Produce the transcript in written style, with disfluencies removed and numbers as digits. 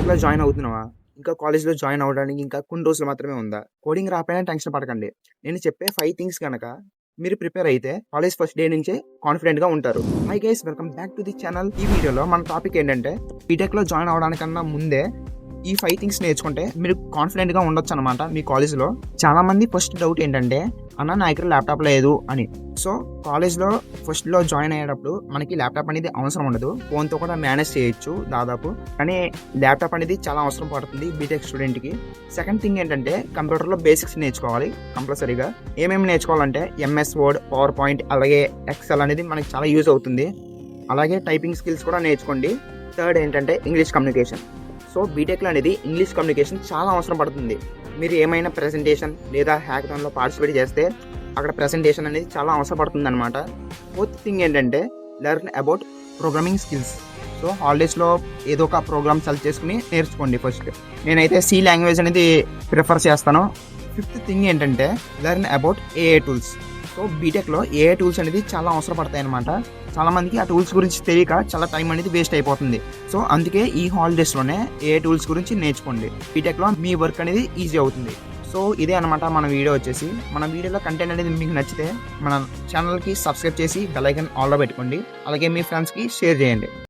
బీటెక్లో జాయిన్ అవుతున్నావా? ఇంకా కాలేజ్లో జాయిన్ అవ్వడానికి ఇంకా కొన్ని రోజులు మాత్రమే ఉందా? కోడింగ్ రాకపోయినా టెన్షన్ పడకండి. నేను చెప్పే 5 థింగ్స్ గనక మీరు ప్రిపేర్ అయితే కాలేజ్ ఫస్ట్ డే నుంచే కాన్ఫిడెంట్గా ఉంటారు. Hi guys, welcome back to the channel. ఈ వీడియోలో మన టాపిక్ ఏంటంటే బీటెక్లో జాయిన్ అవ్వడానికన్నా ముందే ఈ 5 థింగ్స్ నేర్చుకుంటే మీరు కాన్ఫిడెంట్గా ఉండొచ్చు అనమాట మీ కాలేజ్లో. చాలామంది ఫస్ట్ డౌట్ ఏంటంటే అన్న నా దగ్గర ల్యాప్టాప్ లేదు అని. సో కాలేజ్లో ఫస్ట్లో జాయిన్ అయ్యేటప్పుడు మనకి ల్యాప్టాప్ అనేది అవసరం ఉండదు, ఫోన్తో కూడా మేనేజ్ చేయొచ్చు దాదాపు. కానీ ల్యాప్టాప్ అనేది చాలా అవసరం పడుతుంది బీటెక్ స్టూడెంట్కి. సెకండ్ థింగ్ ఏంటంటే కంప్యూటర్లో బేసిక్స్ నేర్చుకోవాలి కంపల్సరీగా. ఏమేమి నేర్చుకోవాలంటే ఎంఎస్ వర్డ్, పవర్ పాయింట్, అలాగే ఎక్సెల్ అనేది మనకి చాలా యూజ్ అవుతుంది. అలాగే టైపింగ్ స్కిల్స్ కూడా నేర్చుకోండి. థర్డ్ ఏంటంటే ఇంగ్లీష్ కమ్యూనికేషన్. సో బీటెక్లో అనేది ఇంగ్లీష్ కమ్యూనికేషన్ చాలా అవసరం పడుతుంది. మీరు ఏమైనా ప్రెజెంటేషన్ లేదా హ్యాకథాన్లో పార్టిసిపేట్ చేస్తే అక్కడ ప్రెజెంటేషన్ అనేది చాలా అవసరం పడుతుంది అనమాట. ఫోర్త్ థింగ్ ఏంటంటే learn about programming skills. So హాలిడేస్లో ఏదో ఒక ప్రోగ్రామ్ సెలెక్ట్ చేసుకుని నేర్చుకోండి ఫస్ట్. నేనైతే సి లాంగ్వేజ్ అనేది ప్రిఫర్ చేస్తాను. ఫిఫ్త్ థింగ్ ఏంటంటే learn about AI tools. So బీటెక్లో ఏఐ టూల్స్ అనేది చాలా అవసరం పడతాయి అనమాట. చాలామందికి ఆ టూల్స్ గురించి తెలియక చాలా టైం అనేది వేస్ట్ అయిపోతుంది. సో అందుకే ఈ హాలిడేస్లోనే ఏఐ టూల్స్ గురించి నేర్చుకోండి. బీటెక్లో మీ వర్క్ అనేది ఈజీ అవుతుంది. సో ఇదే అనమాట మన వీడియో వచ్చేసి. మన వీడియోలో కంటెంట్ అనేది మీకు నచ్చితే మన ఛానల్కి సబ్స్క్రైబ్ చేసి బెల్ ఐకాన్ ఆల్లో పెట్టుకోండి. అలాగే మీ ఫ్రెండ్స్కి షేర్ చేయండి.